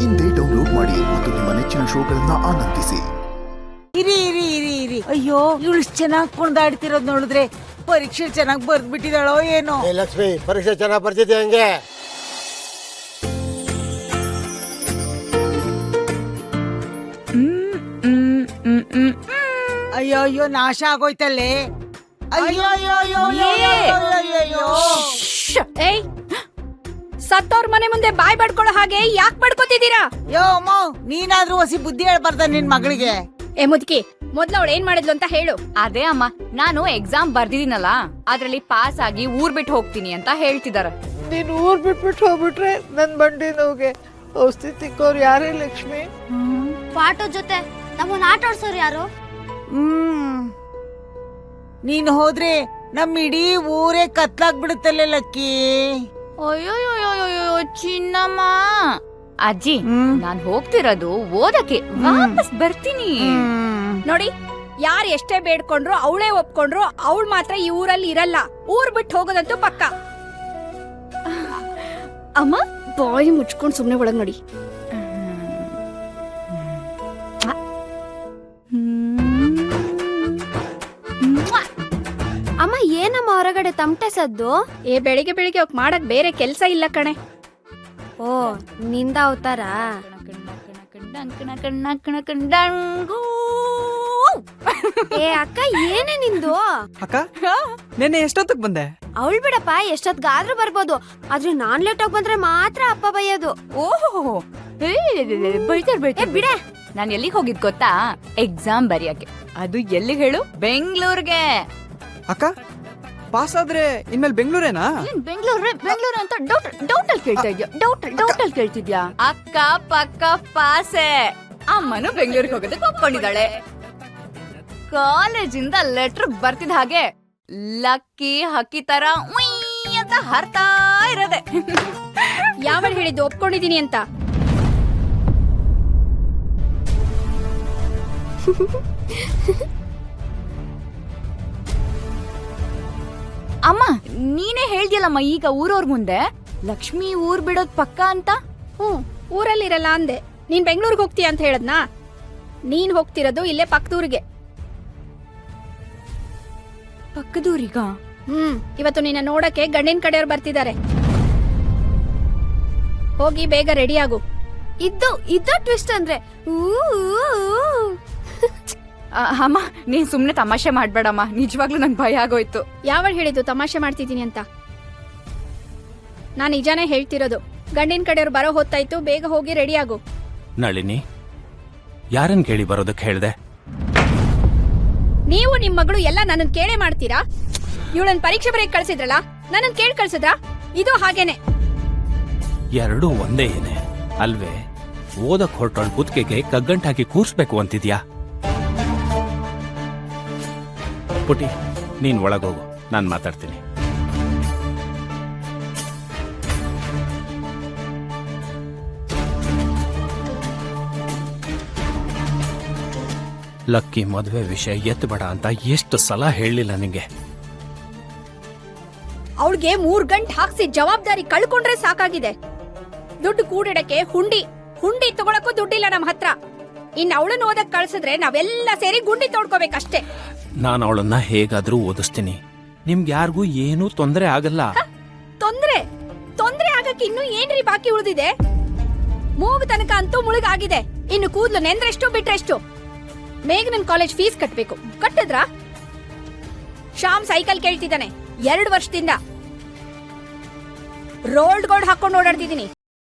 ಇಂದೇ ಡೌನ್ಲೋಡ್ ಮಾಡಿ ಮತ್ತು ನಿಮ್ಮ ನೆಚ್ಚಿನ ಶೋಗಳನ್ನ ಆನಂದಿಸಿ. ಇರಿ ಇರಿ ಇರಿ ಇರಿ ಅಯ್ಯೋ ಇವಳು ಚೆನ್ನಾಗಿ ಕುಣಿದಾಡ್ತಿರೋದ್ ನೋಡಿದ್ರೆ ಪರೀಕ್ಷೆ ಚೆನ್ನಾಗಿ ಬರ್ದ್ಬಿಟ್ಟಿದಾಳೋ ಏನೋ. ಲಕ್ಷ್ಮಿ ಪರೀಕ್ಷೆ ಚೆನ್ನಾಗಿ ಬರ್ತಿದ್ದೆ ಹಂಗೆ. ಅಯ್ಯೋ ಅಯ್ಯೋ ನಾಶ ಆಗೋಯ್ತಲ್ಲೇ. ಅಯ್ಯೋ ಅಯ್ಯೋ ಅಯ್ಯೋ ಅಯ್ಯೋ ಏಯ್, ಸತ್ತೋರ್ ಮನೆ ಮುಂದೆ ಬಾಯ್ ಬಡ್ಕೊಳ್ಳೋ ಹಾಗೆ ಯಾಕೆ ಬಡ್ಕೋತಿದ್ದೀರಾ? ಯೋ ಅಮ್ಮ, ನೀನಾದ್ರೂ ಹೊಸಿ ಬುದ್ಧಿ ಹೇಳ್ಬಾರ್ದ ನಿನ್ ಮಗಳಿಗೆ? ಏ ಮುದ್ಕಿ, ಮೊದ್ಲು ಅವಳು ಏನ್ ಮಾಡಿದ್ಲು ಅಂತ ಹೇಳು. ಅದೇ ಅಮ್ಮ, ನಾನು ಎಕ್ಸಾಮ್ ಬರ್ದಿದ್ದೀನಲ್ಲ, ಅದ್ರಲ್ಲಿ ಪಾಸ್ ಆಗಿ ಊರ್ ಬಿಟ್ಟು ಹೋಗ್ತೀನಿ ಅಂತ ಹೇಳ್ತಿದಾರೆ. ನೀನ್ ಊರ್ ಬಿಟ್ಬಿಟ್ಟು ಹೋಗ್ಬಿಟ್ರೆ ನನ್ ಬಂಡಿ ನೋವ್ಗೆ ಔಷಧಿ ತಿಕ್ಕೋರು ಯಾರೇ ಲಕ್ಷ್ಮಿ? ಪಾಟೋ ಜೊತೆ ನಮ್ಮನ್ನ ಆಟ ಆಡ್ಸೋರು ಯಾರು? ನೀನ್ ಹೋದ್ರೆ ನಮ್ ಇಡೀ ಊರೇ ಕತ್ಲಾಗ್ಬಿಡುತ್ತಲ್ಲೇ ಲಕ್ಕಿ. ಅಯ್ಯೋ ಚಿನ್ನಮ್ಮ. ಅಜ್ಜಿ, ನಾನ್ ಹೋಗ್ತಿರೋದು ಓದಕ್ಕೆ, ವಾಪಸ್ ಬರ್ತೀನಿ. ನೋಡಿ, ಯಾರು ಎಷ್ಟೇ ಬೇಡ್ಕೊಂಡ್ರು ಅವಳೇ ಒಪ್ಕೊಂಡ್ರು ಅವಳು ಮಾತ್ರ ಈ ಊರಲ್ಲಿ ಇರಲ್ಲ. ಊರ್ ಬಿಟ್ಟು ಹೋಗೋದಂತೂ ಪಕ್ಕ. ಅಮ್ಮ, ಬಾಯಿ ಮುಚ್ಕೊಂಡ್ ಸುಮ್ನೆ ಒಳಗ್ ನೋಡಿ. ಅಮ್ಮ, ಏನಮ್ಮ ಹೊರಗಡೆ ತಮಟೆ ಸದ್ದು? ಏ, ಬೆಳಿಗ್ಗೆ ಬೆಳಿಗ್ಗೆ ಅವಕ್ ಮಾಡಕ್ ಬೇರೆ ಕೆಲ್ಸ ಇಲ್ಲ ಕಣೆ. ಓ, ನಿಂದ ಅವತಾರ. ಏ ಅಕ್ಕ, ಏನೇ ನಿಂದು? ಅಕ್ಕ, ನೆನ್ನೆ ಎಷ್ಟೊತ್ತಿಗೆ ಬಂದೆ? ಅವಳು ಬಿಡಪ್ಪ, ಎಷ್ಟೊತ್ಗಾದ್ರೂ ಬರ್ಬೋದು. ಆದ್ರೆ ನಾನ್ ಲೇಟ್ ಆಗಿ ಬಂದ್ರೆ ಮಾತ್ರ ಅಪ್ಪ ಬೈಯೋದು. ಓಹೋ, ಬೈತಾರ ಬಿಡೆ. ನಾನ್ ಎಲ್ಲಿಗೆ ಹೋಗಿದ್ ಗೊತ್ತಾ? ಎಕ್ಸಾಮ್ ಬರೆಯಕ್ಕೆ. ಅದು ಎಲ್ಲಿ ಹೇಳು? ಬೆಂಗಳೂರಿಗೆ. ಅಕ್ಕ, ಪಾಸ್ ಆದ್ರೆ ಇನ್ಮೇಲೆ ಬೆಂಗಳೂರೇನಾ? ಬೆಂಗಳೂರು ಅಂತ ಡೌಟ್ ಅಲ್ಲಿ ಕೇಳ್ತಾ ಇದ್ಯಾ? ಡೌಟ್ ಅಲ್ಲಿ ಕೇಳ್ತಿದ್ಯಾ? ಅಕ್ಕ ಪಕ್ಕ ಪಾಸೆ. ಅಮ್ಮನು ಬೆಂಗಳೂರಿಗೆ ಹೋಗೋದಕ್ಕೆ ಒಪ್ಕೊಂಡಿದ್ದಾಳೆ. ಕಾಲೇಜಿಂದ ಲೆಟರ್ ಬರ್ತಿದ ಹಾಗೆ ಲಕ್ಕಿ ಹಕ್ಕಿ ತರ ಉಯ್ ಅಂತ ಹರ್ತಾ ಇರದೆ. ಯಾವಳು ಹೇಳಿದ್ದು ಒಪ್ಕೊಂಡಿದೀನಿ ಅಂತ? ಅಮ್ಮ, ನೀನೇ ಹೇಳ್ದಿಯಲ್ಲಮ್ಮ ಈಗ ಊರವ್ರ ಮುಂದೆ ಲಕ್ಷ್ಮಿ ಊರ್ ಬಿಡೋದ್ ಪಕ್ಕ ಅಂತ. ಊರಲ್ಲಿ ಇರಲ್ಲ ಅಂದೆ. ನೀನ್ ಬೆಂಗಳೂರಿಗೆ ಹೋಗ್ತೀಯ ಅಂತ ಹೇಳದ್ನಾ? ನೀನ್ ಹೋಗ್ತಿರೋದು ಇಲ್ಲೇ ಪಕ್ಕದೂರಿಗೆ. ಪಕ್ಕದೂರಿಗ? ಇವತ್ತು ನಿನ್ನ ನೋಡಕ್ಕೆ ಗಂಡಿನ ಕಡೆಯವ್ರು ಬರ್ತಿದ್ದಾರೆ. ಹೋಗಿ ಬೇಗ ರೆಡಿ ಆಗು. ಇದು ಟ್ವಿಸ್ಟ್ ಅಂದ್ರೆ. ಅಮ್ಮ, ನೀನ್ ಸುಮ್ನೆ ತಮಾಷೆ ಮಾಡ್ಬೇಡಮ್ಮ, ನಿಜವಾಗ್ಲೂ ನಂಗೆ ಭಯ ಆಗೋಯ್ತು. ಯಾವಳು ಹೇಳಿದ್ದು ತಮಾಷೆ ಮಾಡ್ತಿದ್ದೀನಿ ಅಂತ? ನಾನ್ ನಿಜಾನೇ ಹೇಳ್ತಿರೋದು. ಗಂಡಿನ ಕಡೆಯವ್ರು ಬರೋ ಹೊತ್ತಾಯ್ತು, ಬೇಗ ಹೋಗಿ ರೆಡಿ ಆಗು. ನಳಿನಿ, ಯಾರನ್ ಕೇಳಿ ಬರೋದಕ್ಕೆ ಹೇಳ್ದೆ? ನೀವು ನಿಮ್ ಮಗಳು ಎಲ್ಲ ನನ್ನನ್ ಕೇಳೇ ಮಾಡ್ತೀರಾ? ಇವಳನ್ ಪರೀಕ್ಷೆ ಬರೆಯಕ್ ಕಳ್ಸಿದ್ರಲ್ಲ, ನನ್ನನ್ ಕೇಳಿ ಕಳ್ಸಿದ್ರಾ? ಇದು ಹಾಗೇನೆ. ಎರಡೂ ಒಂದೇ ಏನೆ ಅಲ್ವೇ? ಓದಕ್ ಹೊರಟೋಳ್ ಕುತ್ತಿಗೆಗೆ ಕಗ್ಗಂಟಾಕಿ ಕೂರ್ಸ್ಬೇಕು ಅಂತಿದ್ಯಾ? ಪುಟಿ, ನೀನ್ ಒಳಗೋಗು, ನಾನ್ ಮಾತಾಡ್ತೀನಿ. ಲಕ್ಕಿ ಮದುವೆ ವಿಷಯ ಎತ್ತಬೇಡ ಅಂತ ಎಷ್ಟು ಸಲ ಹೇಳಿಲ್ಲ ನಿಂಗೆ? ಅವಳಿಗೆ 3 ಗಂಟೆ ಹಾಕ್ಸಿ ಜವಾಬ್ದಾರಿ ಕಳ್ಕೊಂಡ್ರೆ ಸಾಕಾಗಿದೆ. ದುಡ್ಡು ಕೂಡಿಡಕ್ಕೆ ಹುಂಡಿ ತಗೊಳಕ್ಕೂ ದುಡ್ಡಿಲ್ಲ ನಮ್ಮ ಹತ್ರ. ಇನ್ ಅವಳನ್ನ ಓದಕ್ ಕಳ್ಸಿದ್ರೆ ನಾವೆಲ್ಲ ಸೇರಿ ಗುಂಡಿ ತೋಡ್ಕೋಬೇಕಷ್ಟೇ. ನಾನು ಅವಳನ್ನ ಹೇಗಾದ್ರೂ ಓದಿಸ್ತೀನಿ. ನಿಮ್ಗೆ ಯಾರಿಗೂ ಏನೂ ತೊಂದರೆ ಆಗಲ್ಲ. ತೊಂದ್ರೆ ಆಗಕ್ಕೆ ಇನ್ನು ಏನ್ರಿ ಬಾಕಿ ಉಳಿದಿದೆ? ಮೂಗು ತನಕ ಅಂತೂ ಮುಳುಗಾಗಿದೆ. ಇನ್ನು ಕೂದ್ಲು ನೆಂದ್ರೆಷ್ಟು ಬಿಟ್ರೆಷ್ಟು. ಮೇಘನನ್ ಕಾಲೇಜ್ ಫೀಸ್ ಕಟ್ಬೇಕು. ಕಟ್ಟಿದ್ರಾ? ಶ್ಯಾಮ್ ಸೈಕಲ್ ಕೇಳ್ತಿದ್ದಾನೆ 2 ವರ್ಷದಿಂದ. ರೋಲ್ಡ್ ಗೋಲ್ಡ್ ಹಾಕೊಂಡು ಓಡಾಡ್ತಿದ್ದೀನಿ.